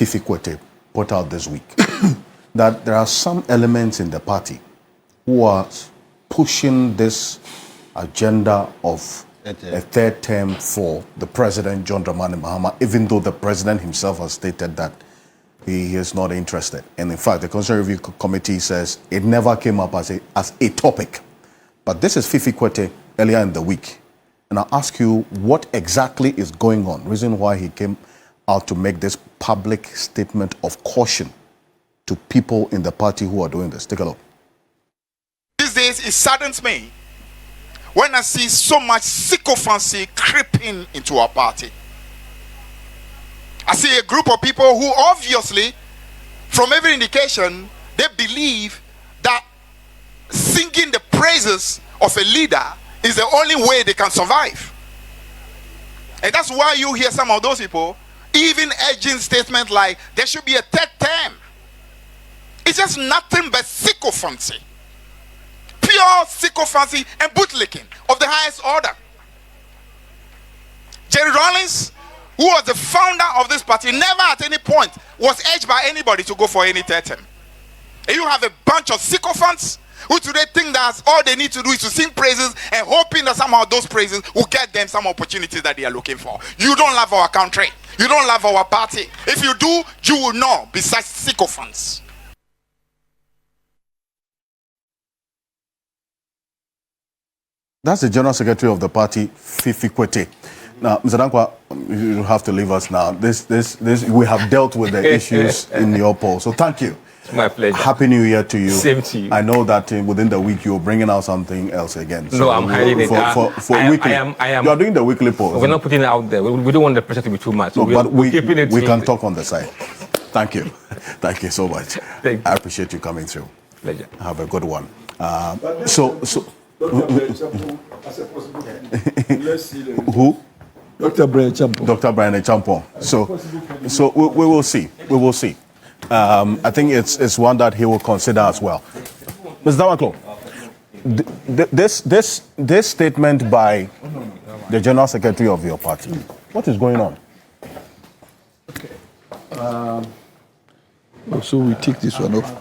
Fifi Kwete put out this week, that there are some elements in the party who are pushing this agenda of a third term for the president, John Dramani Mahama, even though the president himself has stated that he is not interested. And in fact, the Constitutional Review Committee says it never came up as a topic. But this is Fifi Kwete earlier in the week. And I'll ask you what exactly is going on, reason why he came out to make this public statement of caution to people in the party who are doing this. Take a look. These days, it saddens me when I see so much sycophancy creeping into our party. I see a group of people who obviously, from every indication, they believe that singing the praises of a leader is the only way they can survive. And that's why you hear some of those people even urging statements like there should be a third term. It's just nothing but sycophancy. Pure sycophancy and bootlicking of the highest order. Jerry Rawlings, who was the founder of this party, never at any point was urged by anybody to go for any third term. And you have a bunch of sycophants who today think that all they need to do is to sing praises and hoping that somehow those praises will get them some opportunities that they are looking for. You don't love our country. You don't love our party. If you do, you will know besides sycophants. That's the General Secretary of the party, Fifi Kwete. Now, Mr. Dankwa, you have to leave us now. We have dealt with the issues in your poll. So thank you. It's my pleasure. Happy New Year to you. Same to you. I know that within the week you're bringing out something else again. So no, I'm hiding it. For weekly. You're doing the weekly poll. We're not putting it out there. We don't want the pressure to be too much. No, so but we can it. talk on the side. Thank you. Thank you so much. Thank you. I appreciate you coming through. Pleasure. Have a good one. Who? Dr. Brian Agyapong. Dr. Brian Agyapong. So we will see. We will see. I think it's one that he will consider as well. Mr. Damaklo, this statement by the General Secretary of your party, what is going on? Okay. So we take this one off.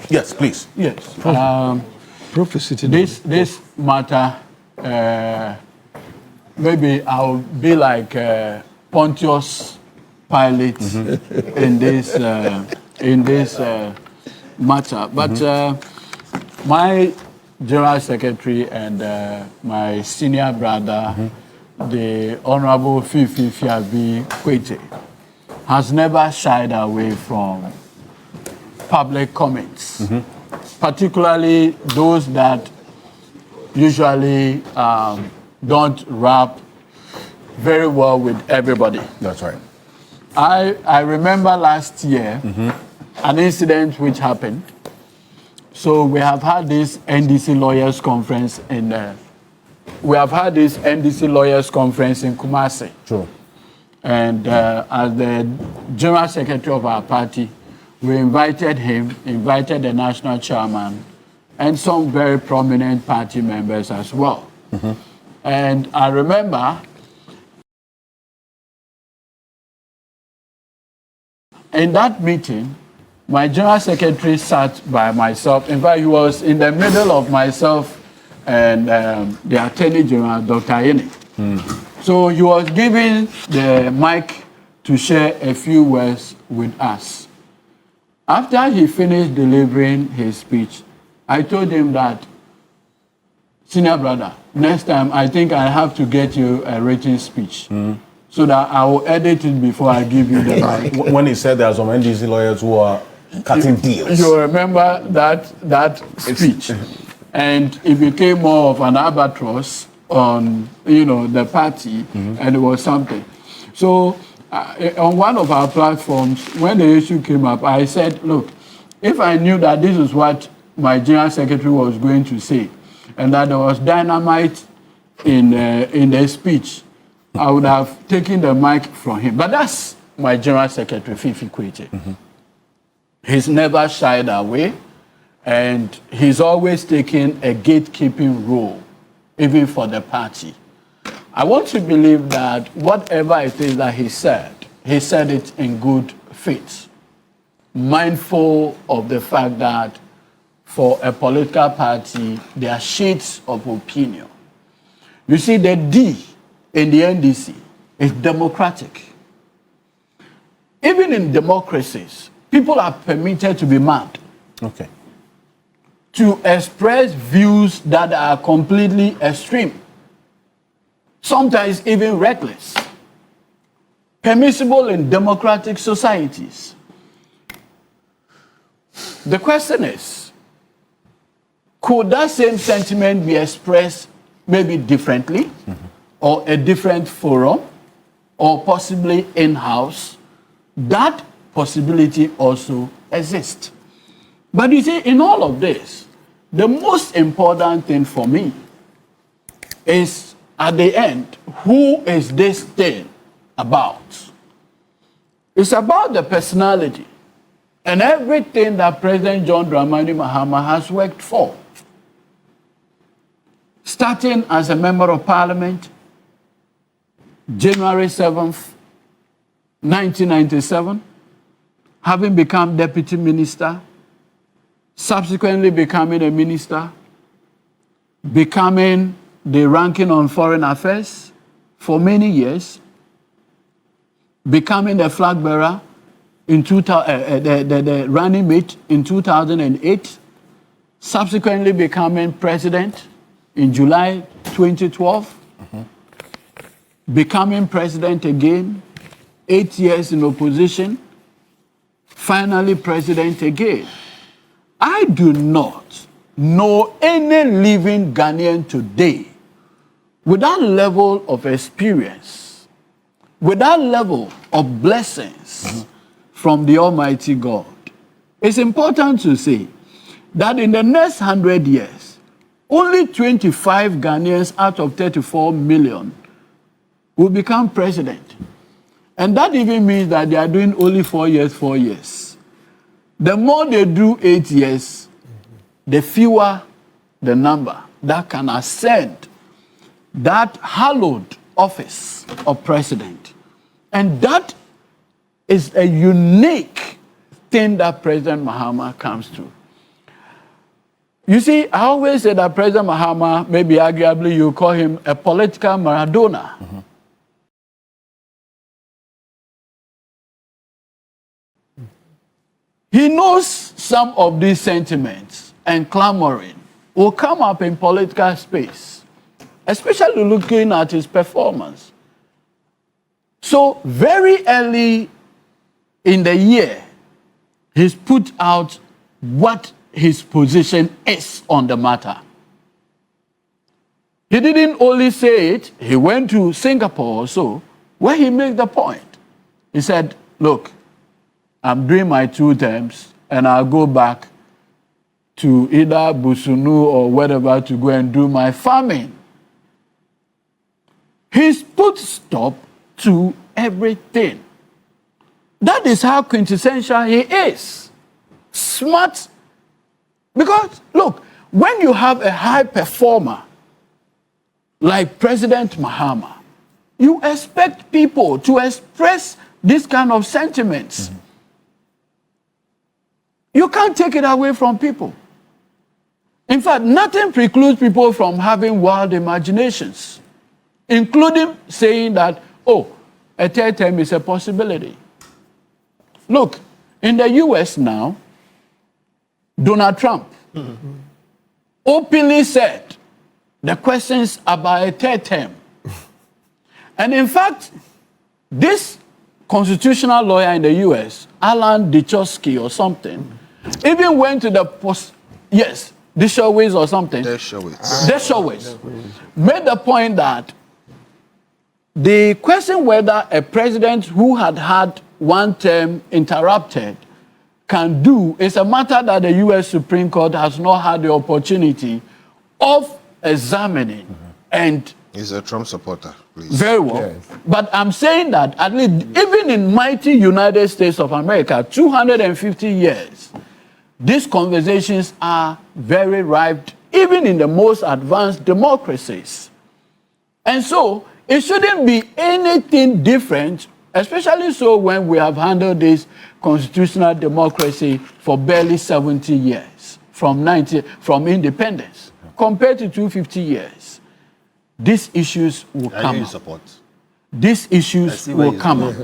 Yes, please. Yes. This matter, maybe I'll be like Pontius Pilate in this matter. But my General Secretary and my senior brother, the Honorable Fifi Kwete, has never shied away from public comments, particularly those that usually don't rap very well with everybody. That's right. I remember last year an incident which happened. So we have had this NDC lawyers conference in Kumasi. True. And as the General Secretary of our party, we invited him, invited the national chairman, and some very prominent party members as well. And I remember in that meeting, my General Secretary sat by myself. In fact, he was in the middle of myself and the Attorney General, Dr. Yene. So he was giving the mic to share a few words with us. After he finished delivering his speech, I told him that, senior brother, next time I think I have to get you a written speech so that I will edit it before I give you the mic. When he said there are some NDC lawyers who are cutting deals. You remember that speech. And it became more of an albatross on, the party, and it was something. So on one of our platforms, when the issue came up, I said, look, if I knew that this is what my General Secretary was going to say, and that there was dynamite in the speech, I would have taken the mic from him. But that's my General Secretary, Fifi Kwete. He's never shied away, and he's always taken a gatekeeping role, even for the party. I want to believe that whatever it is that he said it in good faith, mindful of the fact that for a political party, there are shades of opinion. You see, the D in the NDC is democratic. Even in democracies, people are permitted to be mad. Okay. To express views that are completely extreme. Sometimes even reckless. Permissible in democratic societies. The question is, could that same sentiment be expressed maybe differently, or a different forum, or possibly in-house? That possibility also exists. But you see, in all of this, the most important thing for me is, at the end, who is this thing about? It's about the personality and everything that President John Dramani Mahama has worked for. Starting as a member of parliament, January 7th, 1997, having become deputy minister, subsequently becoming a minister, becoming the ranking on foreign affairs for many years, becoming the flag bearer in the running mate in 2008, subsequently becoming president in July 2012, becoming president again, 8 years in opposition, finally president again. I do not know any living Ghanaian today with that level of experience, with that level of blessings from the Almighty God. It's important to say that in the next 100 years, only 25 Ghanaians out of 34 million will become president. And that even means that they are doing only 4 years, 4 years. The more they do 8 years, the fewer the number that can ascend that hallowed office of president. And that is a unique thing that President Mahama comes to. You see, I always say that President Mahama, maybe arguably you call him a political Maradona. He knows some of these sentiments and clamoring will come up in political space, especially looking at his performance. So very early in the year, he's put out what his position is on the matter. He didn't only say it, he went to Singapore or so, where he made the point. He said, look, I'm doing my 2 terms and I'll go back to either Busunu or whatever to go and do my farming. He's put stop to everything. That is how quintessential he is. Smart. Because, look, when you have a high performer like President Mahama, you expect people to express this kind of sentiments. You can't take it away from people. In fact, nothing precludes people from having wild imaginations, including saying that, oh, a 3rd term is a possibility. Look, in the US now, Donald Trump openly said the questions about a 3rd term. And in fact, this constitutional lawyer in the US, Alan Dichowski or something, even went to the Dershowitz or something. Dershowitz made the point that the question whether a president who had had 1 term interrupted can do is a matter that the U.S. Supreme Court has not had the opportunity of examining. And he's a Trump supporter, please. Very well. Yes. But I'm saying that at least even in mighty United States of America, 250 years, these conversations are very ripe, even in the most advanced democracies. And so, it shouldn't be anything different, especially so when we have handled this constitutional democracy for barely 70 years from independence, compared to 250 years. These issues will come up. Support. These issues will come up.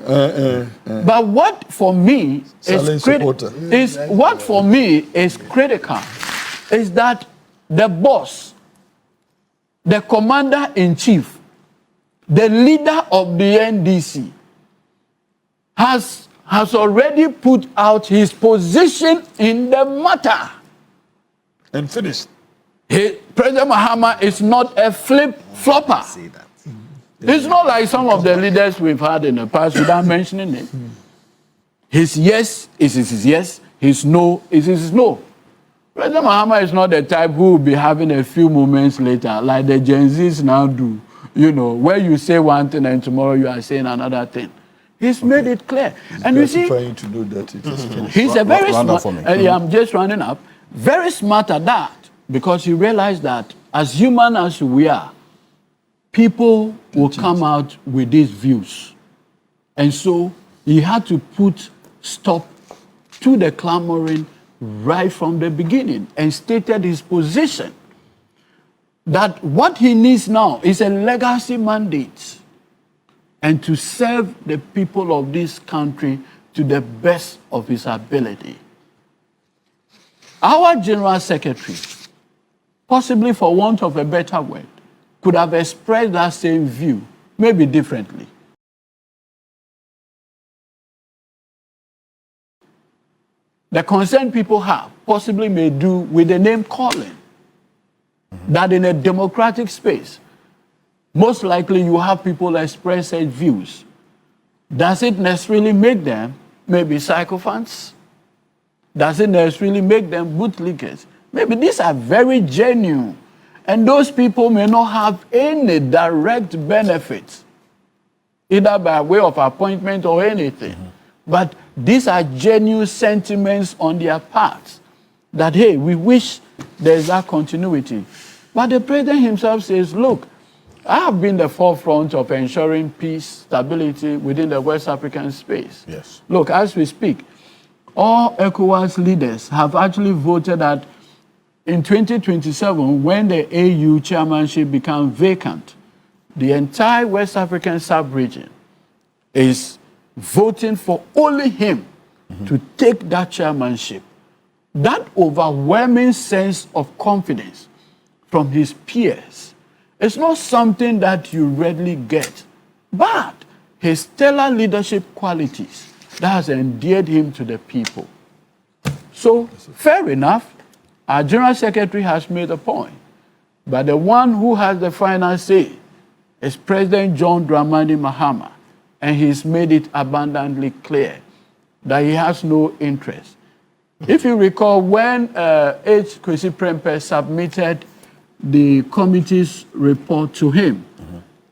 But what for me is critical is that the boss, the commander-in-chief, the leader of the NDC has already put out his position in the matter. And finished. President Mahama is not a flip-flopper. It's not like some of the leaders we've had in the past without mentioning it. His yes is his yes, his no is his no. President Mahama is not the type who will be having a few moments later, like the Gen Zs now do, you know, where you say one thing and tomorrow you are saying another thing. He's made it clear. And you see, trying to do that. It is he's a very smart, I'm just rounding up, very smart at that, because he realized that as human as we are, people will come out with these views. And so he had to put stop to the clamoring right from the beginning and stated his position that what he needs now is a legacy mandate and to serve the people of this country to the best of his ability. Our General Secretary, possibly for want of a better word, could have expressed that same view, maybe differently. The concern people have possibly may do with the name calling. That in a democratic space, most likely you have people express their views. Does it necessarily make them maybe sycophants? Does it necessarily make them bootlickers? Maybe these are very genuine. And those people may not have any direct benefits, either by way of appointment or anything. But these are genuine sentiments on their part that, hey, we wish there's that continuity. But the president himself says, look, I have been the forefront of ensuring peace, stability within the West African space. Yes. Look, as we speak, all ECOWAS leaders have actually voted that in 2027, when the AU chairmanship becomes vacant, the entire West African sub-region is voting for only him to take that chairmanship. That overwhelming sense of confidence from his peers is not something that you readily get, but his stellar leadership qualities that has endeared him to the people. So, fair enough, our General Secretary has made a point, but the one who has the final say is President John Dramani Mahama, and he's made it abundantly clear that he has no interest. If you recall, when H. Kwesi Prempeh submitted the committee's report to him,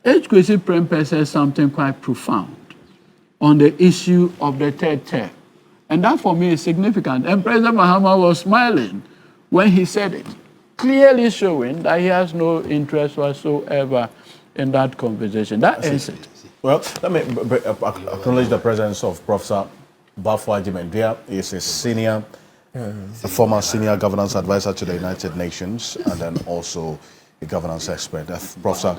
H. Kwesi Prempeh said something quite profound on the issue of the third term. And that for me is significant. And President Mahama was smiling when he said it, clearly showing that he has no interest whatsoever in that conversation. That ends it. Well, let me acknowledge the presence of Professor Bawumia Campaign. He is a former senior governance advisor to the United Nations, and then also a governance expert. Professor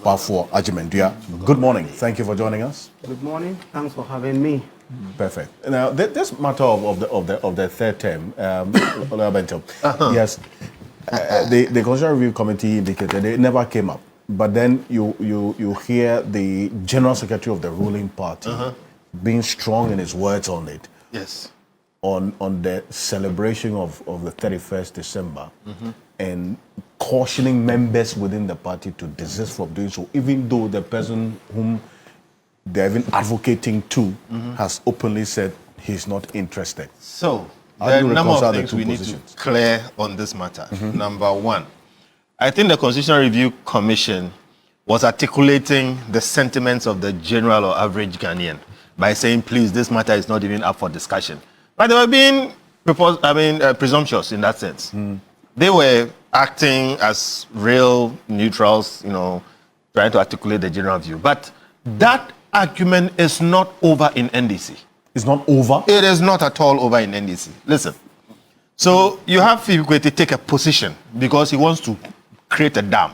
Bawumia Campaign. Good morning. Thank you for joining us. Good morning. Thanks for having me. Perfect. Now, this matter of the third term, yes, the Constitutional Review Committee indicated it never came up. But then you hear the General Secretary of the ruling party being strong in his words on it. Yes. On the celebration of the 31st December and cautioning members within the party to desist from doing so, even though the person whom they're even advocating to has openly said he's not interested. So, there are a number of things we need to clear on this matter. Number one, I think the Constitutional Review Commission was articulating the sentiments of the general or average Ghanaian by saying, please, this matter is not even up for discussion. But they were being presumptuous in that sense. They were acting as real neutrals, you know, trying to articulate the general view. But that argument is not over in NDC. It's not over? It is not at all over in NDC. Listen. So you have Kweku take a position because he wants to create a dam.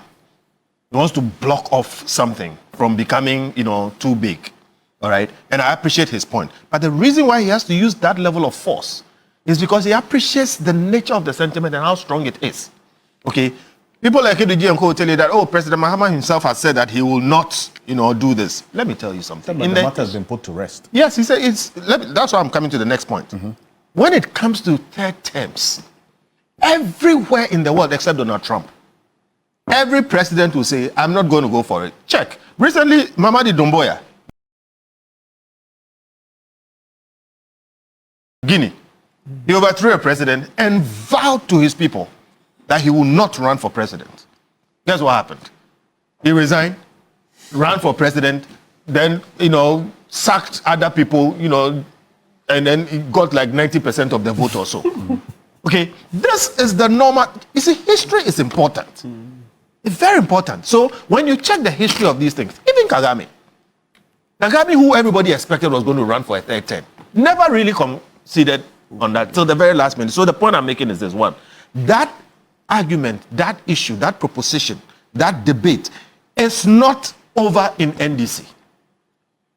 He wants to block off something from becoming, too big. All right? And I appreciate his point. But the reason why he has to use that level of force is because he appreciates the nature of the sentiment and how strong it is. Okay? People like Kennedy Agyapong will tell you that, President Mahama himself has said that he will not, do this. Let me tell you something. But the matter has been put to rest. Yes, he said that's why I'm coming to the next point. When it comes to third terms, everywhere in the world except Donald Trump, every president will say, I'm not going to go for it. Check. Recently, Mahamadu Bawumia, Guinea, he overthrew a president and vowed to his people that he will not run for president. Guess what happened? He resigned, ran for president, then, sacked other people, and then he got like 90% of the vote or so. Okay, this is the normal. You see, history is important. It's very important. So when you check the history of these things, even Kagame, who everybody expected was going to run for a third term, never really conceded on that till the very last minute. So the point I'm making is this one: that argument, that issue, that proposition, that debate is not over in NDC.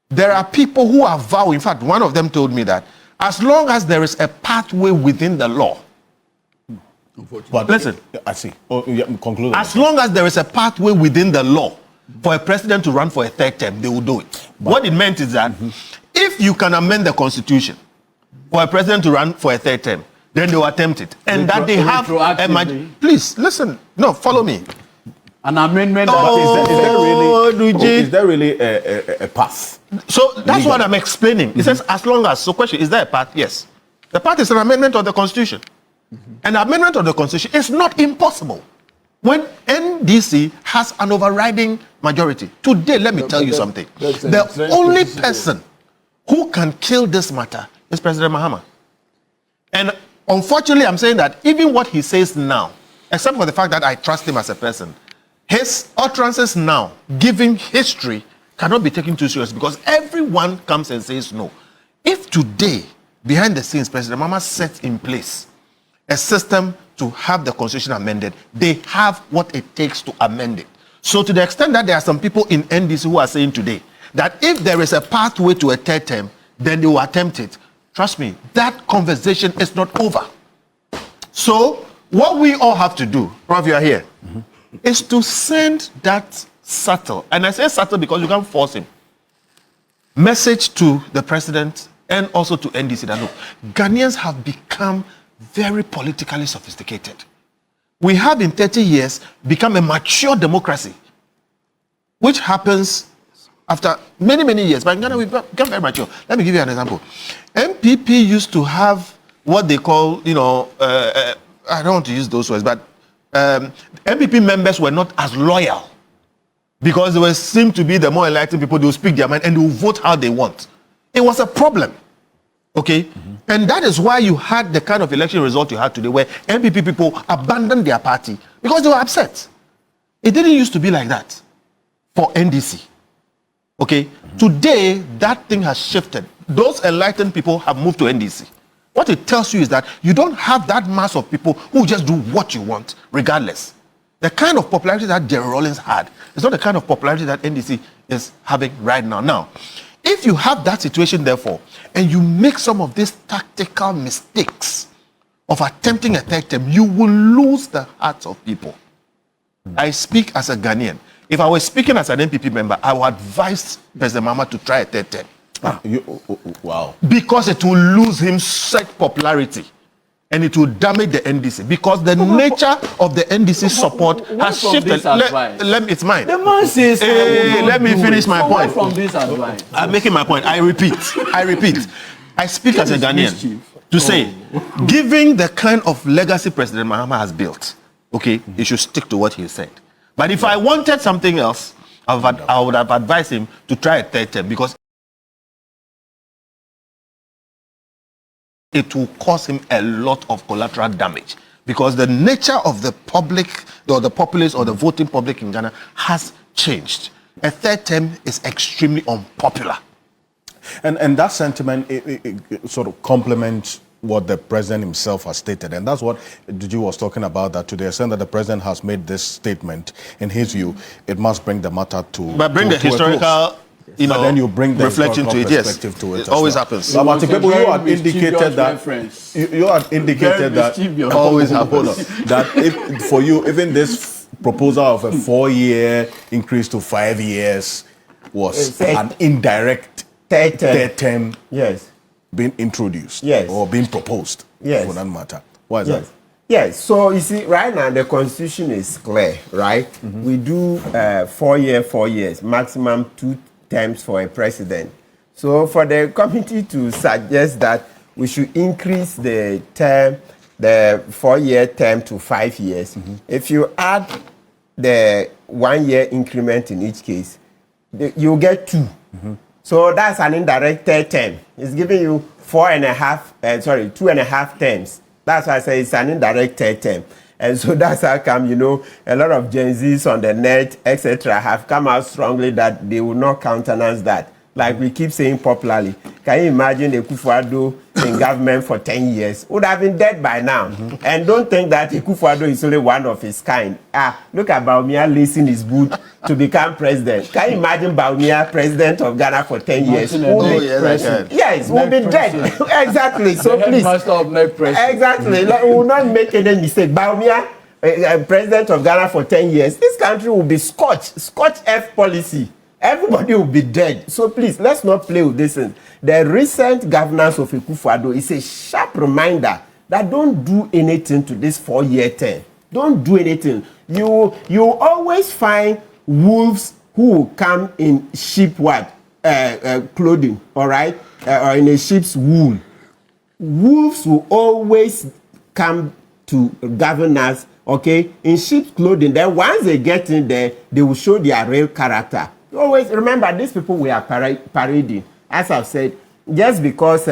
There are people who are vowing. In fact, one of them told me that as long as there is a pathway within the law. But listen, I see. Conclude. As long as there is a pathway within the law for a president to run for a third term, they will do it. But what it meant is that if you can amend the constitution for a president to run for a third term, then they will attempt it. And that they have please listen. No, follow me. An amendment. Is there really a path? So that's what I'm explaining. It says as long as. So question, is there a path? Yes. The path is an amendment of the constitution. An amendment of the constitution is not impossible when NDC has an overriding majority. Today, let me tell you something. The only person who can kill this matter is President Mahama. And unfortunately, I'm saying that even what he says now, except for the fact that I trust him as a person, his utterances now, given history, cannot be taken too serious because everyone comes and says no. If today, behind the scenes, President Mahama sets in place a system to have the constitution amended, they have what it takes to amend it. So to the extent that there are some people in NDC who are saying today that if there is a pathway to a third term, then they will attempt it. Trust me, that conversation is not over. So what we all have to do, Prof, you are here, is to send that subtle, and I say subtle because you can't force him, message to the president and also to NDC that look, Ghanaians have become very politically sophisticated. We have in 30 years become a mature democracy, which happens after many, many years. But in Ghana, we've become very mature. Let me give you an example. MPP used to have what they call, I don't want to use those words, but MPP members were not as loyal because they seemed to be the more enlightened people. They will speak their mind and they will vote how they want. It was a problem. Okay? And that is why you had the kind of election result you had today where MPP people abandoned their party because they were upset. It didn't used to be like that for NDC. Okay? Today, that thing has shifted. Those enlightened people have moved to NDC. What it tells you is that you don't have that mass of people who just do what you want, regardless. The kind of popularity that Jerry Rawlings had is not the kind of popularity that NDC is having right now. Now, if you have that situation, therefore, and you make some of these tactical mistakes of attempting a third term, you will lose the hearts of people. I speak as a Ghanaian. If I was speaking as an MPP member, I would advise President Mahama to try a third term. Wow. Because it will lose him such popularity. And it will damage the NDC because the nature of the NDC support has shifted. It's mine. The man says, let me finish my point. From this advice. I'm making my point. I repeat. I speak as a Ghanaian to say, given the kind of legacy President Mahama has built, okay, he should stick to what he said. But if I wanted something else, I would have advised him to try a third term because it will cause him a lot of collateral damage because the nature of the public or the populace or the voting public in Ghana has changed. a third term is extremely unpopular. And that sentiment it sort of complements what the president himself has stated. And that's what Duju was talking about, that to the extent that the president has made this statement, in his view, it must bring the matter to But bring the historical, but then you bring the reflection to it, yes. to it. It always happens. But Kpebu, you had indicated that you had indicated that always happens. That if for you, even this proposal of a 4-year increase to 5 years was an indirect third term being introduced or being proposed for that matter. Why is that? Yes, so you see, right now the constitution is clear, right? We do 4 years, maximum 2 terms for a president. So for the committee to suggest that we should increase the 4-year term to 5 years, if you add the 1 year increment in each case, you get 2. So that's an indirect third term. It's giving you 2.5 terms. That's why I say it's an indirect third term. And so that's how come, a lot of Gen Zs on the net, etc., have come out strongly that they will not countenance that. Like we keep saying popularly, can you imagine Akufo Addo in government for 10 years? Would have been dead by now. And don't think that Akufo Addo is only one of his kind. Look at Bawumia lacing his boot to become president. Can you imagine Bawumia president of Ghana for 10 years? Yes, we'll be dead. Exactly. So please. Exactly. We will not make any mistake. Bawumia, president of Ghana for 10 years, this country will be Scotch F policy. Everybody will be dead. So please, let's not play with this. The recent governance of Akufo Addo is a sharp reminder that don't do anything to this 4-year term. Don't do anything. You always find wolves who will come in sheep clothing, all right, or in a sheep's wool. Wolves will always come to governors, okay, in sheep's clothing. Then once they get in there, they will show their real character. Always remember, these people we are parading. As I've said, just because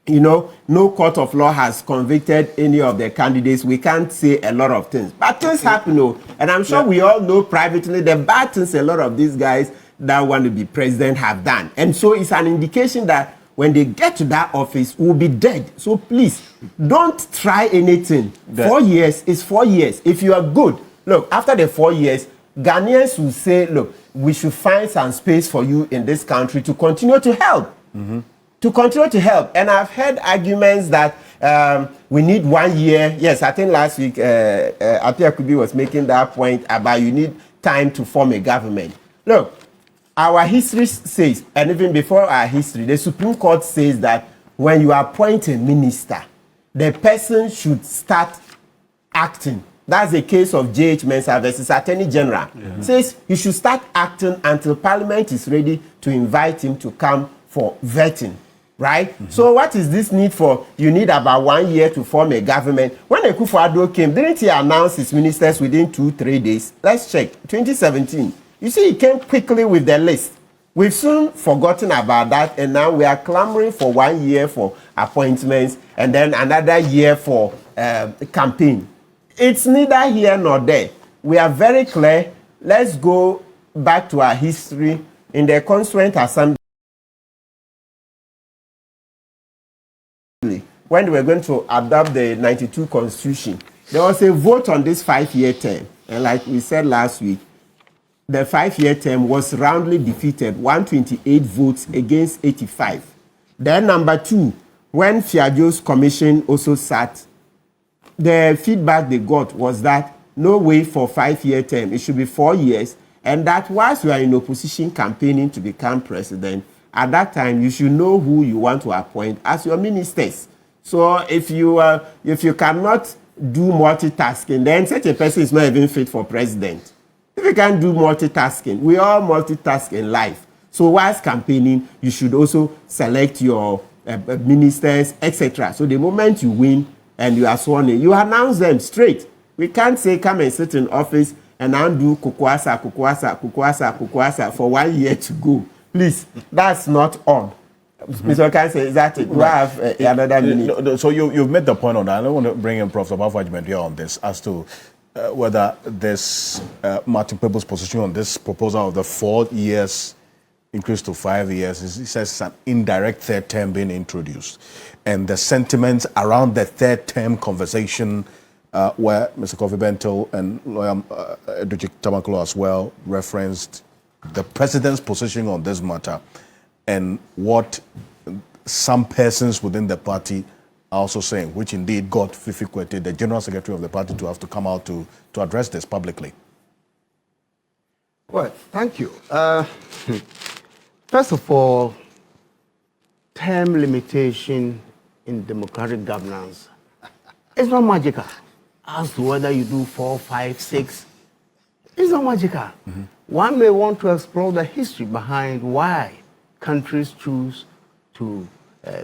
no court of law has convicted any of the candidates, we can't say a lot of things. But things happen, and I'm sure we all know privately the bad things a lot of these guys that want to be president have done. And so it's an indication that when they get to that office, we'll be dead. So please, don't try anything. 4 years is 4 years. If you are good, look, after the 4 years, Ghanaians will say, look, we should find some space for you in this country to continue to help. To continue to help. And I've heard arguments that we need 1 year. Yes, I think last week, Ato was making that point about you need time to form a government. Look, our history says, and even before our history, the Supreme Court says that when you appoint a minister, the person should start acting. That's the case of J.H. Mensah versus Attorney General. Says you should start acting until Parliament is ready to invite him to come for vetting, right? So what is this need for? You need about 1 year to form a government. When Akufo Addo came, didn't he announce his ministers within 2-3 days? Let's check. 2017. You see, he came quickly with the list. We've soon forgotten about that, and now we are clamoring for 1 year for appointments and then another year for campaign. It's neither here nor there. We are very clear. Let's go back to our history in the Constituent Assembly. When they were going to adopt the 92 Constitution, there was a vote on this 5-year term. And like we said last week, the 5-year term was roundly defeated, 128 votes against 85. Then number 2, when Fiajo's commission also sat, the feedback they got was that no way for 5-year term, it should be 4 years, and that whilst you are in opposition campaigning to become president, at that time you should know who you want to appoint as your ministers. So if you cannot do multitasking, then such a person is not even fit for president. If you can't do multitasking, we all multitask in life. So whilst campaigning, you should also select your ministers, etc. So the moment you win, and you are sworn in, you announce them straight. We can't say come and sit in office and undo kukwasa for 1 year to go. Please, that's not on. Mr. Okan says, is that it? Do I have another minute? So you've made the point on that. I don't want to bring in Prof. Abafo Ajimendua on this as to whether this Martin Kpebu's position on this proposal of the 4 years increased to 5 years. He says it's an indirect third term being introduced. And the sentiments around the third term conversation where Mr. Kofi Bento and lawyer Eduji Tamakolo as well referenced the president's position on this matter and what some persons within the party are also saying, which indeed got Fifi Kwete, the general secretary of the party, to have to come out to address this publicly. Well, thank you. First of all, term limitation in democratic governance is not magical. As to whether you do 4, 5, 6, it's not magical. One may want to explore the history behind why countries choose to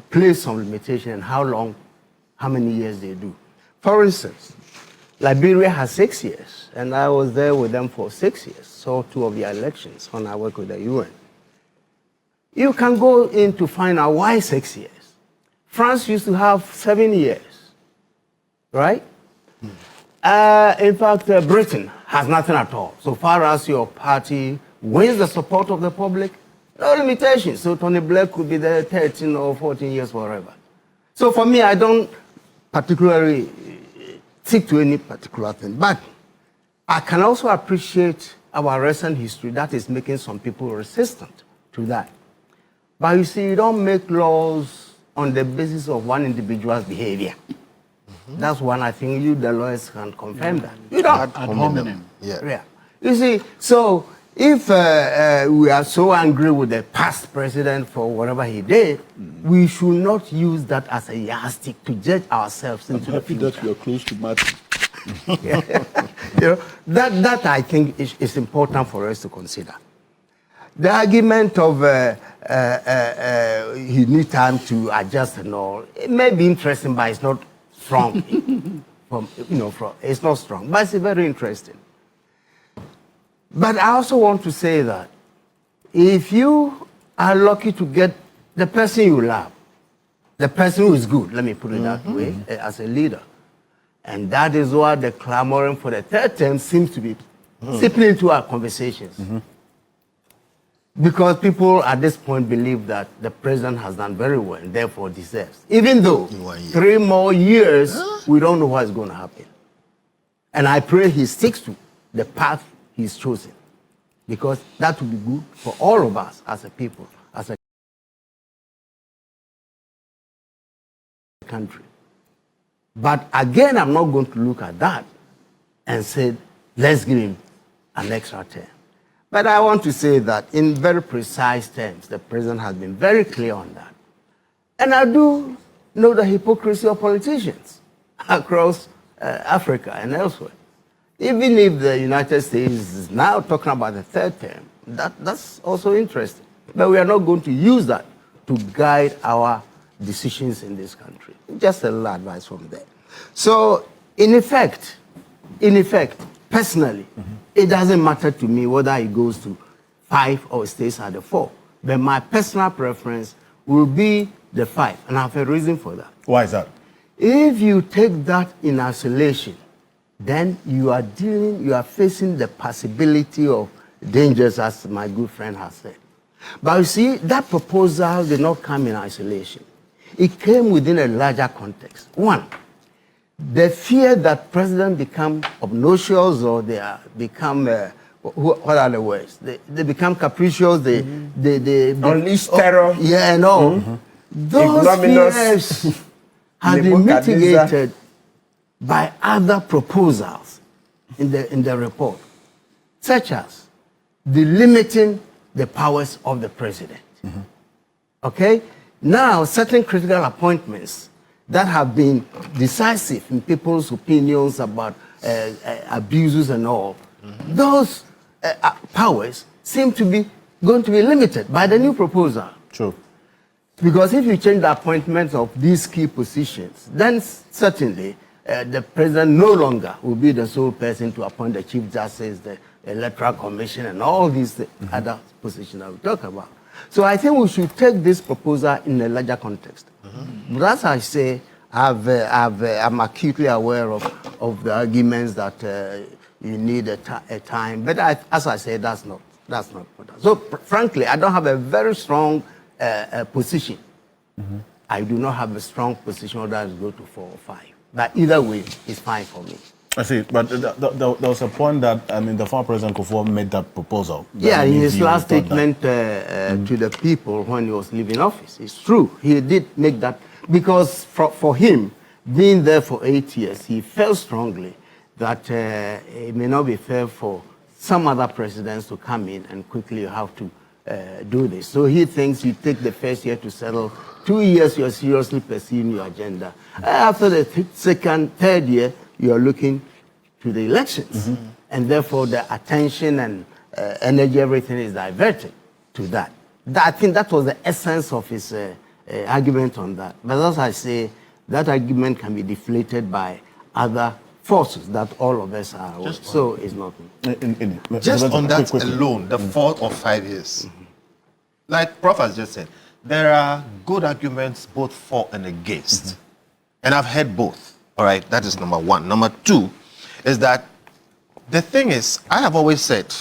place some limitation and how long, how many years they do. For instance, Liberia has 6 years, and I was there with them for 6 years, saw 2 of their elections when I worked with the UN. You can go in to find out why 6 years. France used to have 7 years, right? In fact, Britain has nothing at all. So far as your party wins the support of the public, no limitations. So Tony Blair could be there 13 or 14 years forever. So for me, I don't particularly stick to any particular thing. But I can also appreciate our recent history that is making some people resistant to that. But you see, you don't make laws on the basis of one individual's behavior. That's one I think you, the lawyers, can confirm that. You don't. Ad hominem. Yeah. You see, so if we are so angry with the past president for whatever he did, we should not use that as a yardstick to judge ourselves into the future. That we are close to Martin. You know, that I think is important for us to consider. The argument of he needs time to adjust and all, it may be interesting, but it's not strong. It's not strong, but it's very interesting. But I also want to say that if you are lucky to get the person you love, the person who is good, let me put it that way, as a leader, and that is why the clamoring for the third term seems to be seeping into our conversations. Because people at this point believe that the president has done very well and therefore deserves. Even though 3 more years, we don't know what's going to happen. And I pray he sticks to the path he's chosen. Because that would be good for all of us as a people, as a country. But again, I'm not going to look at that and say, let's give him an extra term. But I want to say that in very precise terms, the president has been very clear on that. And I do know the hypocrisy of politicians across Africa and elsewhere. Even if the United States is now talking about the third term, that's also interesting. But we are not going to use that to guide our decisions in this country. Just a little advice from there. So, in effect, personally, it doesn't matter to me whether it goes to 5 or stays at the 4. But my personal preference will be the 5, and I have a reason for that. Why is that? If you take that in isolation, then you are facing the possibility of dangers, as my good friend has said. But you see, that proposal did not come in isolation. It came within a larger context. One, the fear that presidents become obnoxious or they become, what are the words? They become capricious, they unleash terror. Yeah, and all. Those fears have been mitigated by other proposals in the report, such as delimiting the powers of the president. Okay? Now, certain critical appointments that have been decisive in people's opinions about abuses and all, those powers seem to be going to be limited by the new proposal. True. Because if you change the appointments of these key positions, then certainly the president no longer will be the sole person to appoint the Chief Justice, the Electoral Commission, and all these other positions that we talk about. So I think we should take this proposal in a larger context. But as I say, I'm acutely aware of of the arguments that you need a time. But as I said, that's not important. So frankly, I don't have a very strong position. I do not have a strong position whether to go to 4 or 5. But either way, it's fine for me. I see, but there was a point that, I mean, the former President Akufo made that proposal. Yeah, in his last statement to the people when he was leaving office. It's true, he did make that, because for him, being there for 8 years, he felt strongly that it may not be fair for some other presidents to come in and quickly have to do this. So he thinks you take the first year to settle, 2 years you're seriously pursuing your agenda. After the third year, you're looking to the elections. And therefore the attention and energy, everything is diverted to that. I think that was the essence of his argument on that. But as I say, that argument can be deflated by other forces that all of us are aware. So it's not. Just on that alone, the 4 or 5 years, like Prof has just said, there are good arguments both for and against. And I've heard both. All right, that is number one. Number two is that the thing is, I have always said,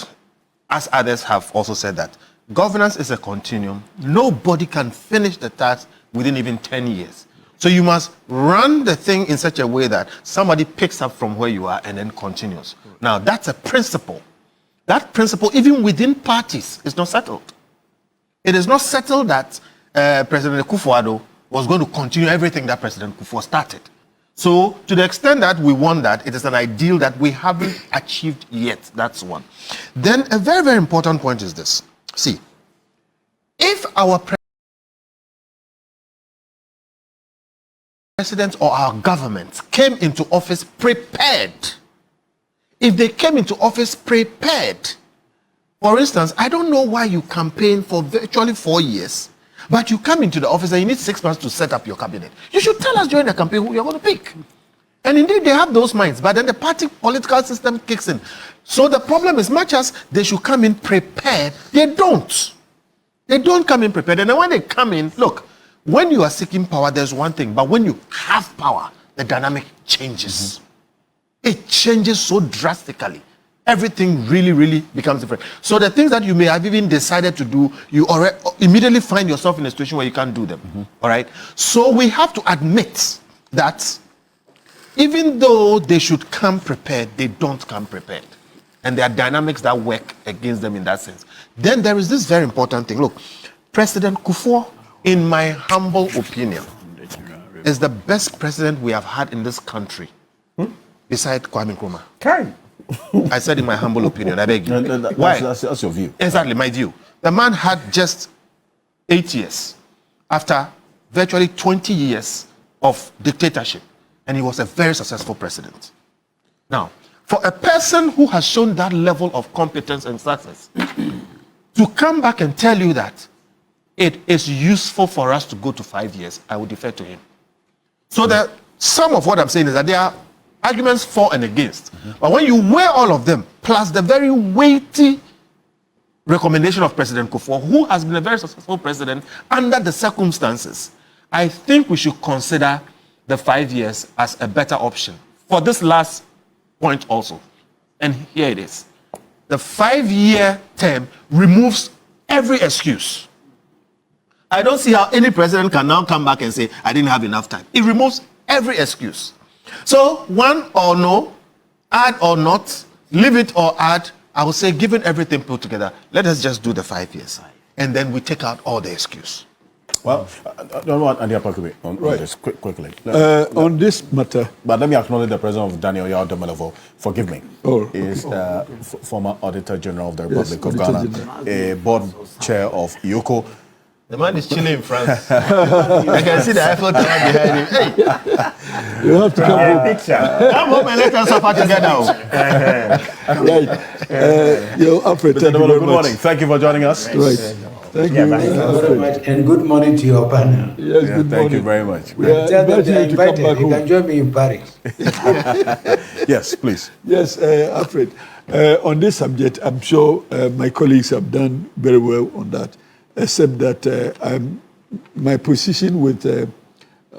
as others have also said, that governance is a continuum. Nobody can finish the task within even 10 years. So you must run the thing in such a way that somebody picks up from where you are and then continues. Now, that's a principle. That principle, even within parties, is not settled. It is not settled that President Akufo Addo was going to continue everything that President Akufo started. So, to the extent that we want that, it is an ideal that we haven't achieved yet. That's one. Then, a very, very important point is this. See, if our president or our government came into office prepared, if they came into office prepared, for instance, I don't know why you campaign for virtually 4 years, but you come into the office and you need 6 months to set up your cabinet. You should tell us during the campaign who you're going to pick. And indeed, they have those minds, but then the party political system kicks in. So the problem is, much as they should come in prepared, they don't. They don't come in prepared. And then when they come in, look, when you are seeking power, there's one thing, but when you have power, the dynamic changes. It changes so drastically. Everything really, really becomes different. So the things that you may have even decided to do, you already immediately find yourself in a situation where you can't do them. All right? So we have to admit that even though they should come prepared, they don't come prepared. And there are dynamics that work against them in that sense. Then there is this very important thing. Look, President Akufo, in my humble opinion, is the best president we have had in this country, beside Kwame Nkrumah. I said in my humble opinion, I beg you. Why? That's your view. Exactly, my view. The man had just 8 years after virtually 20 years of dictatorship, and he was a very successful president. Now, for a person who has shown that level of competence and success, to come back and tell you that it is useful for us to go to 5 years, I would defer to him. So that some of what I'm saying is that there are arguments for and against. But when you weigh all of them, plus the very weighty recommendation of President Akufo, who has been a very successful president under the circumstances, I think we should consider the 5 years as a better option. For this last point also, and here it is. The 5-year term removes every excuse. I don't see how any president can now come back and say, I didn't have enough time. It removes every excuse. So, one or no, add or not, leave it or add, I would say, given everything put together, let us just do the 5 years. And then we take out all the excuse. Well, I don't want Agyapong on this quickly. On this matter. But let me acknowledge the presence of Aremeyaw Anas. Forgive me. Is former Auditor General of the Republic of Ghana, a board chair of IOCO. The man is chilling in France. I can see the Eiffel Tower behind him. Hey, you have to come home. Come home and let us suffer together. Right. Alfred, thank you very good morning. Thank you for joining us. Right. Thank you very much. And good morning to your panel. Yes, good morning. Thank you very much. We are inviting you to come back home. You can join me in Paris. Yes, please. Yes, Alfred. On this subject, I'm sure my colleagues have done very well on that, except that my position with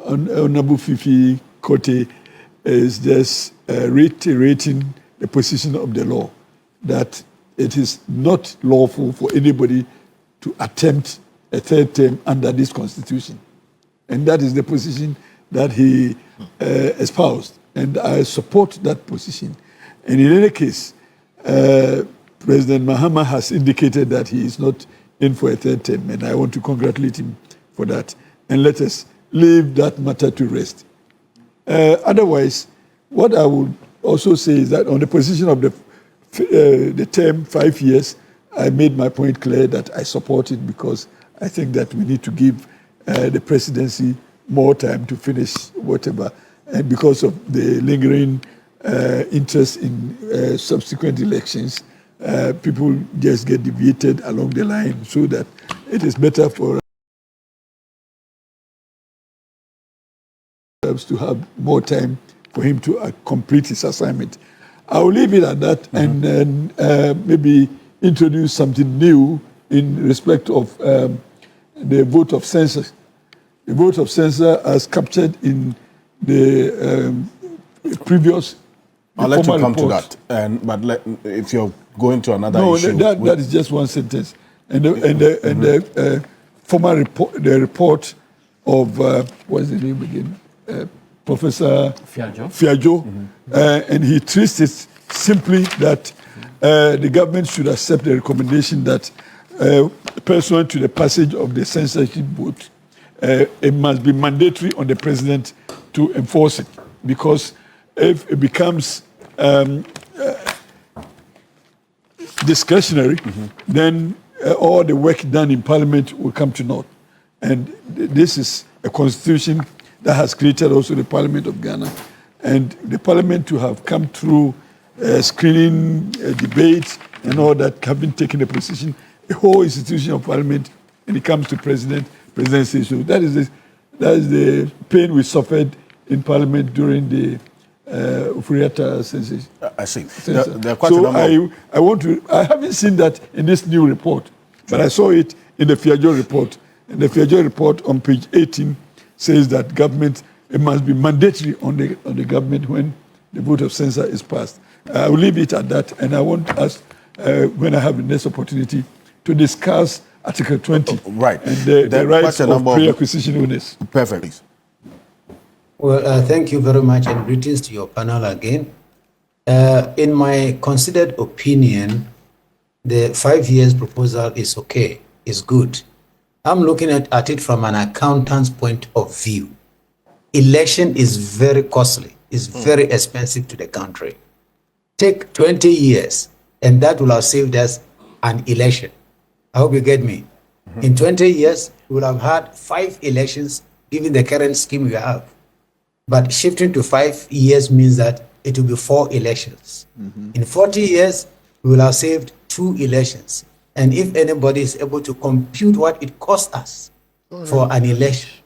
Honorable Fifi Kote is just reiterating the position of the law that it is not lawful for anybody to attempt a third term under this constitution. And that is the position that he espoused. And I support that position. And in any case, President Mahama has indicated that he is not in for a third term, and I want to congratulate him for that. And let us leave that matter to rest. Otherwise, what I would also say is that on the position of the term 5 years, I made my point clear that I support it because I think that we need to give the presidency more time to finish whatever. And because of the lingering interest in subsequent elections, people just get deviated along the line, so that it is better for us to have more time for him to complete his assignment. I'll leave it at that and then maybe introduce something new in respect of the vote of censure. The vote of censure as captured in the previous. I'll let you come report. To that. But if you're going to another issue, that is just one sentence. And the former report, the report of what's the name again, Professor Fiajo, and he treats it simply that the government should accept the recommendation that pursuant to the passage of the censorship vote, it must be mandatory on the president to enforce it, because if it becomes discretionary, then all the work done in Parliament will come to naught. And this is a constitution that has created also the Parliament of Ghana. And the Parliament to have come through screening, debates, and all that, having taken a position, the whole institution of Parliament, when it comes to presidency. So that is the pain we suffered in Parliament during the Ofori Atta censorship. I see. I haven't seen that in this new report, but I saw it in the Fiajo report. And the Fiajo report on page 18 says that it must be mandatory on the government when the vote of censure is passed. I will leave it at that, and I want us, when I have the next opportunity, to discuss Article 20 right. and the rights of pre-acquisition owners. Perfect. Well, thank you very much, and greetings to your panel again. In my considered opinion, the 5 years proposal is okay, is good. I'm looking at it from an accountant's point of view. Election is very costly, is very expensive to the country. Take 20 years, and that will have saved us an election. I hope you get me. In 20 years, we will have had 5 elections, given the current scheme we have. But shifting to 5 years means that it will be 4 elections. In 40 years, we will have saved 2 elections. And if anybody is able to compute what it costs us for an election,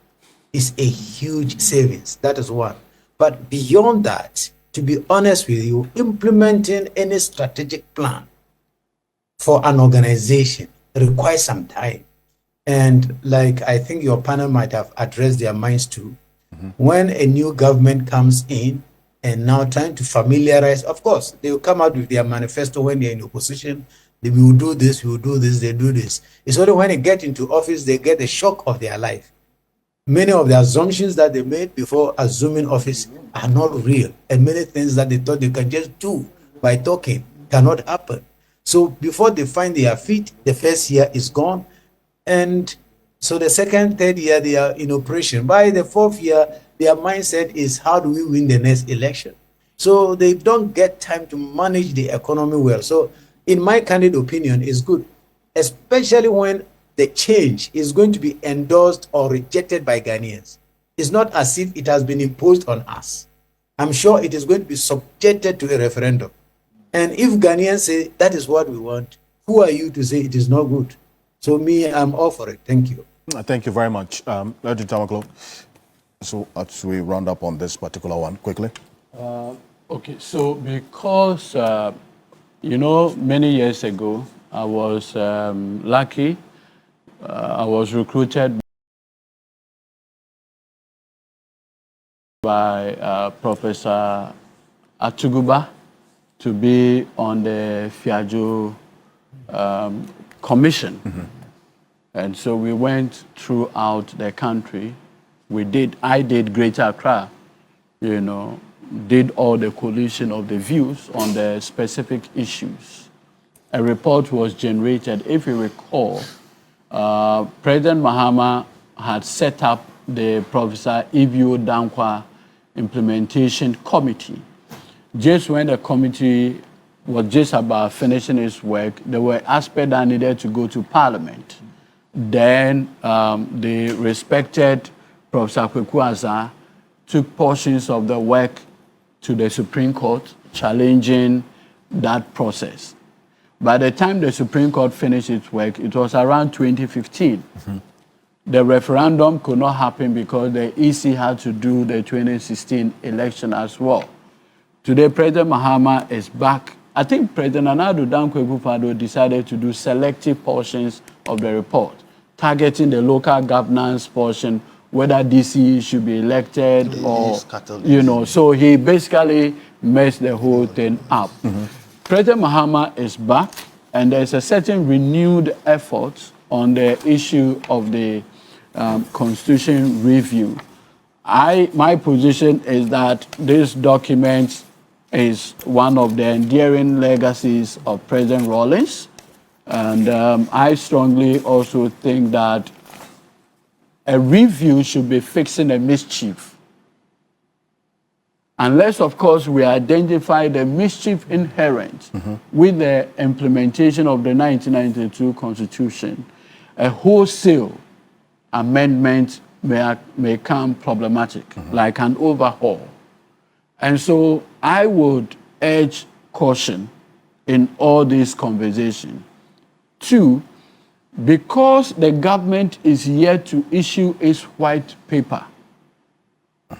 it's a huge savings. That is one. But beyond that, to be honest with you, implementing any strategic plan for an organization requires some time. And like I think your panel might have addressed their minds to, when a new government comes in and now trying to familiarize, of course, they will come out with their manifesto when they're in opposition. They will do this, we will do this, they do this. It's only when they get into office, they get the shock of their life. Many of the assumptions that they made before assuming office are not real. And many things that they thought they can just do by talking cannot happen. So before they find their feet, the first year is gone. And so the second, third year, they are in operation. By the 4th year, their mindset is, how do we win the next election? So they don't get time to manage the economy well. So in my candid opinion, it's good, especially when the change is going to be endorsed or rejected by Ghanaians. It's not as if it has been imposed on us. I'm sure it is going to be subjected to a referendum. And if Ghanaians say that is what we want, who are you to say it is not good? So me, I'm all for it. Thank you. Thank you very much. Let's do so as we round up on this particular one quickly. Okay, so because, many years ago, I was lucky. I was recruited by Professor Atuguba to be on the Fiajo Commission. And so we went throughout the country. I did Greater Accra, did all the coalition of the views on the specific issues. A report was generated. If you recall, President Mahama had set up the Professor Ibio Dankwa Implementation Committee. Just when the committee was just about finishing its work, there were aspects that needed to go to Parliament. Then the respected Professor Kweku Annan took portions of the work to the Supreme Court, challenging that process. By the time the Supreme Court finished its work, it was around 2015. The referendum could not happen because the EC had to do the 2016 election as well. Today, President Mahama is back. I think President Nana Addo decided to do selective portions of the report, targeting the local governance portion, whether DC should be elected or, so he basically messed the whole thing up. President Mahama is back, and there's a certain renewed effort on the issue of the Constitution review. My position is that this document is one of the endearing legacies of President Rawlings, and I strongly also think that a review should be fixing a mischief. Unless, of course, we identify the mischief inherent with the implementation of the 1992 Constitution, a wholesale amendment may become problematic, like an overhaul. And so I would urge caution in all these conversations. Two, because the government is yet to issue its white paper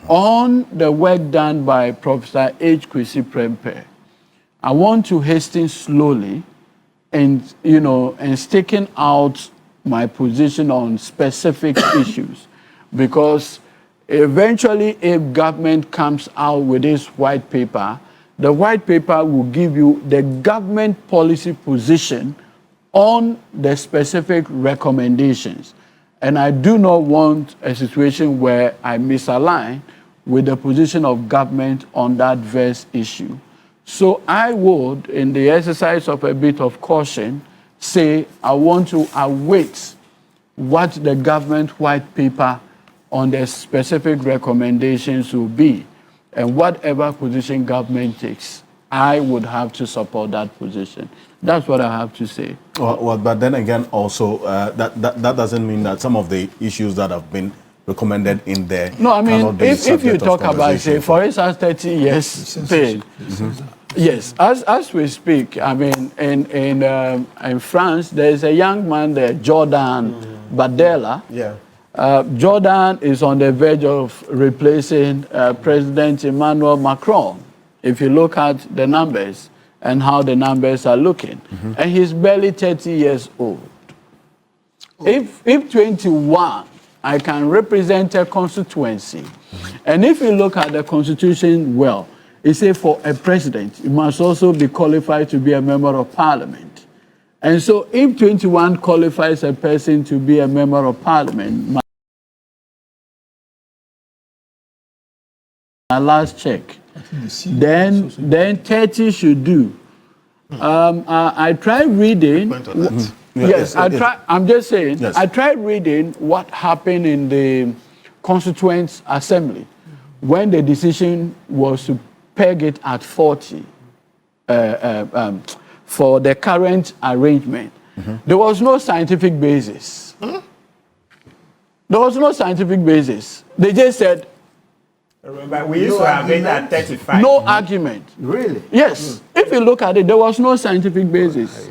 on the work done by Professor H. Kwesi Prempeh, I want to hasten slowly and sticking out my position on specific issues, because eventually if government comes out with this white paper, the white paper will give you the government policy position on the specific recommendations. And I do not want a situation where I misalign with the position of government on that verse issue. So I would, in the exercise of a bit of caution, say I want to await what the government white paper on the specific recommendations will be. And whatever position government takes, I would have to support that position. That's what I have to say. Well, but then again, also, that doesn't mean that some of the issues that have been recommended in there. No, I mean, if you talk about, say, for instance, 30 years paid. Yes, as we speak, I mean, in France, there's a young man there, Jordan Bardella. Yeah. Jordan is on the verge of replacing President Emmanuel Macron, if you look at the numbers and how the numbers are looking. And he's barely 30 years old. If 21, I can represent a constituency. And if you look at the Constitution well, it says for a president, you must also be qualified to be a member of parliament. And so if 21 qualifies a person to be a member of parliament, my last check, then 30 should do. I tried reading. Yes, I'm just saying. Yes. I tried reading what happened in the Constituent Assembly when the decision was to peg it at 40 for the current arrangement. There was no scientific basis. There was no scientific basis. They just said. Remember, we used to have it at 35. No argument. Really? Yes. If you look at it, there was no scientific basis.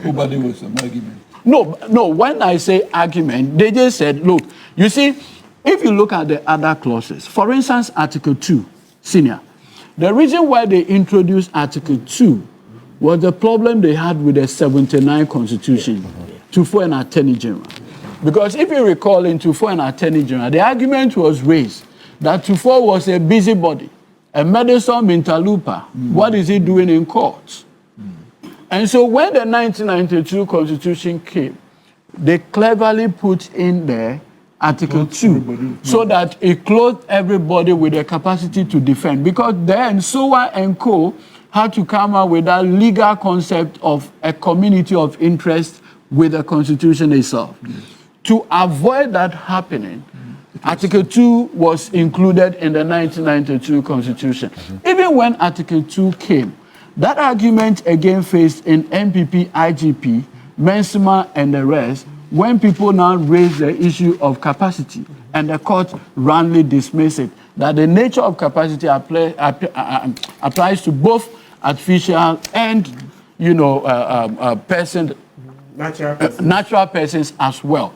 Nobody was an argument. No, when I say argument, they just said, look, you see, if you look at the other clauses, for instance, Article 2, senior, the reason why they introduced Article 2 was the problem they had with the 79 Constitution to for an Attorney General. Because if you recall in to for an Attorney General, the argument was raised that Tufo was a busybody, a meddlesome interloper. What is he doing in court? And so when the 1992 Constitution came, they cleverly put in there Article 2 so that it clothed everybody with the capacity to defend. Because then SOA and Co. had to come up with that legal concept of a community of interest with the Constitution itself. To avoid that happening, Article 2 was included in the 1992 Constitution. Even when Article 2 came, that argument again faced in MPP, IGP, Mensima, and the rest, when people now raise the issue of capacity, and the court roundly dismissed it, that the nature of capacity applies to both artificial and, natural persons as well.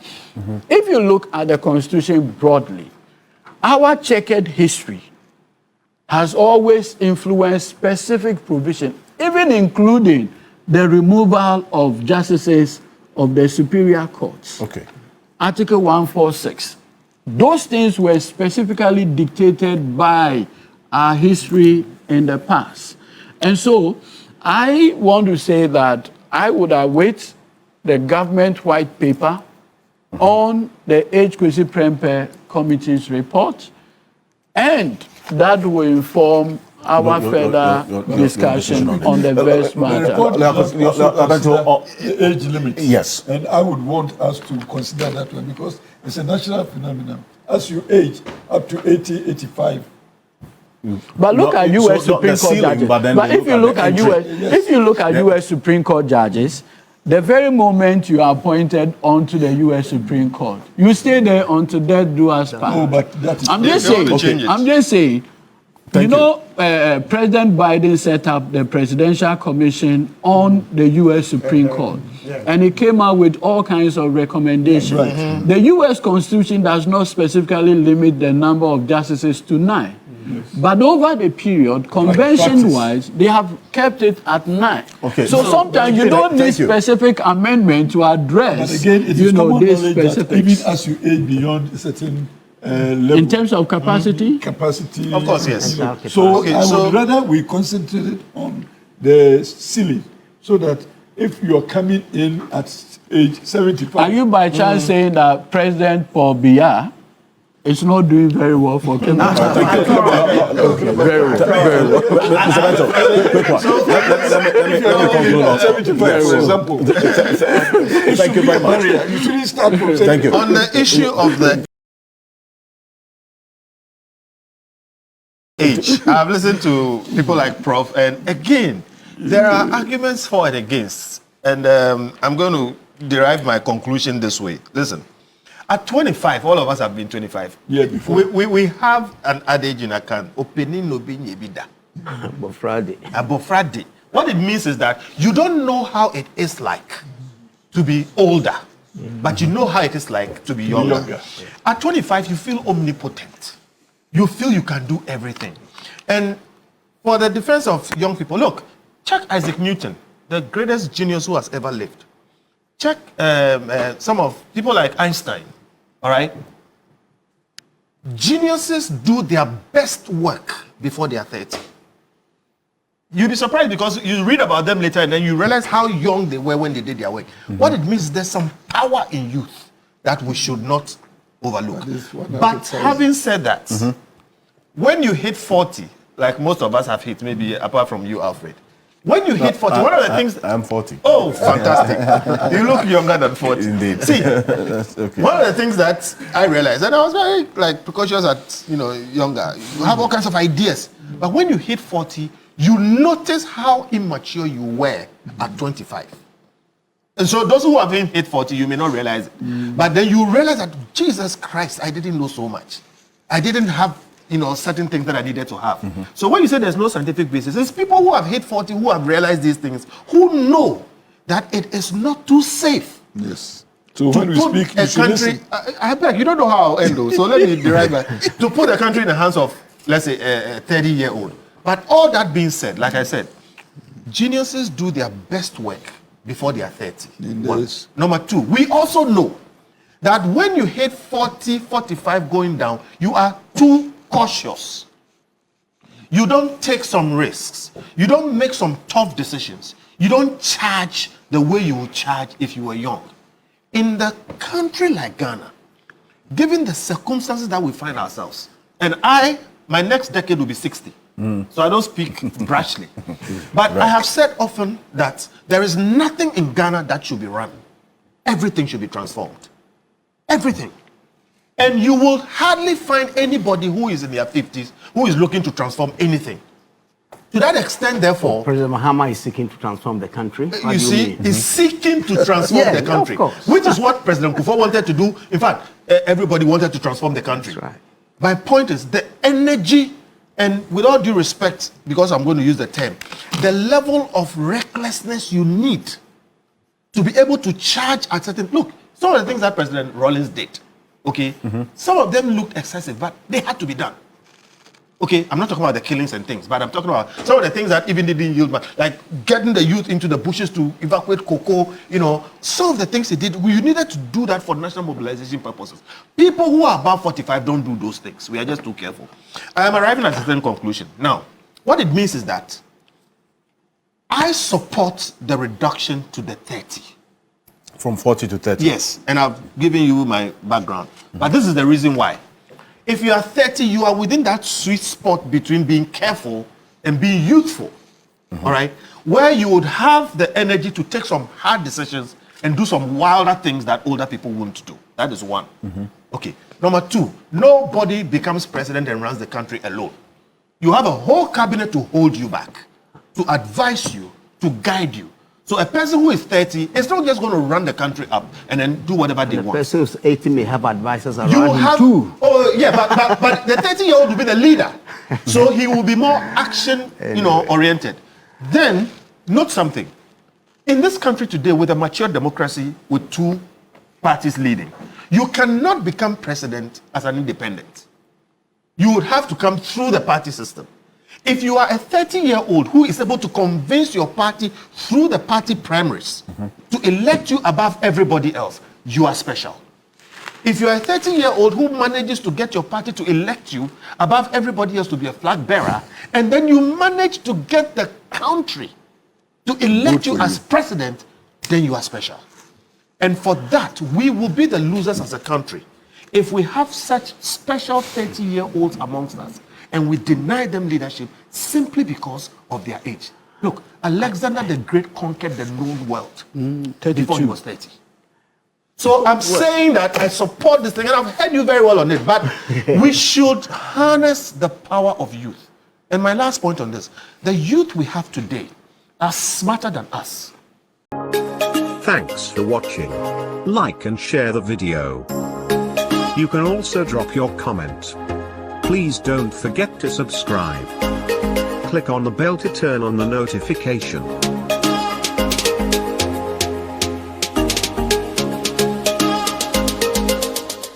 If you look at the Constitution broadly, our checkered history has always influenced specific provision, even including the removal of justices of the superior courts. Okay. Article 146. Those things were specifically dictated by our history in the past. And so I want to say that I would await the government white paper on the H. Kwesi Prempeh Committee's report, and that will inform our further discussion on the best matter. The age limit. Yes. And I would want us to consider that one because it's a national phenomenon. As you age up to 80, 85. But look at U.S. Supreme Court judges. But if you look at U.S. Supreme Court judges, the very moment you are appointed onto the U.S. Supreme Court, you stay there until death do us part. No, but that is I'm just saying. President Biden set up the Presidential Commission on the U.S. Supreme Court, and it came out with all kinds of recommendations. Right. The U.S. Constitution does not specifically limit the number of justices to 9. But over the period, convention-wise, they have kept it at 9. Okay. So sometimes you don't need specific amendment to address, but again, it is these specifics. Even as you age beyond a certain level. In terms of capacity? Capacity. Of course, yes. So I would rather we concentrate on the ceiling so that if you are coming in at age 75. Are you by chance saying that President Paul Biya is not doing very well for Kenya? Okay, very well. Mr. Bento, quick one. Let me conclude on 75, for example. Thank you very much. You shouldn't start from Thank you. On the issue of the age, I've listened to people like Prof, and again, there are arguments for and against. And I'm going to derive my conclusion this way. Listen. At 25, all of us have been 25. Yeah, before. We have an adage in Akan, opening no be nyebida. Abofrade. What it means is that you don't know how it is like to be older, but you know how it is like to be younger. At 25, you feel omnipotent. You feel you can do everything. And for the defense of young people, look, check Isaac Newton, the greatest genius who has ever lived. Check some of people like Einstein, all right? Geniuses do their best work before they are 30. You'll be surprised because you read about them later and then you realize how young they were when they did their work. What it means is there's some power in youth that we should not overlook. But having said that, when you hit 40, like most of us have hit, maybe apart from you, Alfred, when you hit 40, one of the things... I'm 40. Oh, fantastic. You look younger than 40. Indeed. See, okay. One of the things that I realized, and I was very precocious at younger, you have all kinds of ideas. But when you hit 40, you notice how immature you were at 25. And so those who haven't hit 40, you may not realize it. But then you realize that, Jesus Christ, I didn't know so much. I didn't have certain things that I needed to have. So when you say there's no scientific basis, it's people who have hit 40 who have realized these things, who know that it is not too safe. Yes. So when we speak, you should listen. I beg, you don't know how I'll end though, so let me derive that. To put the country in the hands of, let's say, a 30-year-old. But all that being said, like I said, geniuses do their best work before they are 30. Yes. Number two, we also know that when you hit 40, 45 going down, you are too cautious. You don't take some risks. You don't make some tough decisions. You don't charge the way you would charge if you were young. In the country like Ghana, given the circumstances that we find ourselves, and my next decade will be 60. So I don't speak brashly. But I have said often that there is nothing in Ghana that should be run. Everything should be transformed. Everything. And you will hardly find anybody who is in their 50s who is looking to transform anything. To that extent, therefore... President Mahama is seeking to transform the country. You see, he's seeking to transform the country. Which is what President Akufo wanted to do. In fact, everybody wanted to transform the country. That's right. My point is the energy, and with all due respect, because I'm going to use the term, the level of recklessness you need to be able to charge at certain... Look, some of the things that President Rawlings did, okay, some of them looked excessive, but they had to be done. Okay, I'm not talking about the killings and things, but I'm talking about some of the things that even didn't yield much, like getting the youth into the bushes to evacuate cocoa, you know, some of the things he did, you needed to do that for national mobilization purposes. People who are above 45 don't do those things. We are just too careful. I am arriving at a certain conclusion. Now, what it means is that I support the reduction to the 30. From 40 to 30? Yes, and I've given you my background. But this is the reason why. If you are 30, you are within that sweet spot between being careful and being youthful, all right? Where you would have the energy to take some hard decisions and do some wilder things that older people wouldn't do. That is one. Okay. Number two, nobody becomes president and runs the country alone. You have a whole cabinet to hold you back, to advise you, to guide you. So a person who is 30 is not just going to run the country up and then do whatever they want. The person who's 80 may have advisors around him too. Oh yeah, but the 30-year-old will be the leader, so he will be more action, oriented. Then note something: in this country today, with a mature democracy with two parties leading, you cannot become president as an independent. You would have to come through the party system. If you are a 30-year-old who is able to convince your party through the party primaries to elect you above everybody else, you are special. If you are a 30-year-old who manages to get your party to elect you above everybody else to be a flag bearer, and then you manage to get the country to elect you as president, then you are special. And for that, we will be the losers as a country if we have such special 30-year-olds amongst us and we deny them leadership simply because of their age. Look, Alexander the Great conquered the known world before he was 30. So I'm saying that I support this thing, and I've heard you very well on it, but we should harness the power of youth. And my last point on this, the youth we have today are smarter than us. Thanks for watching. Like and share the video. You can also drop your comment. Please don't forget to subscribe. Click on the bell to turn on the notification.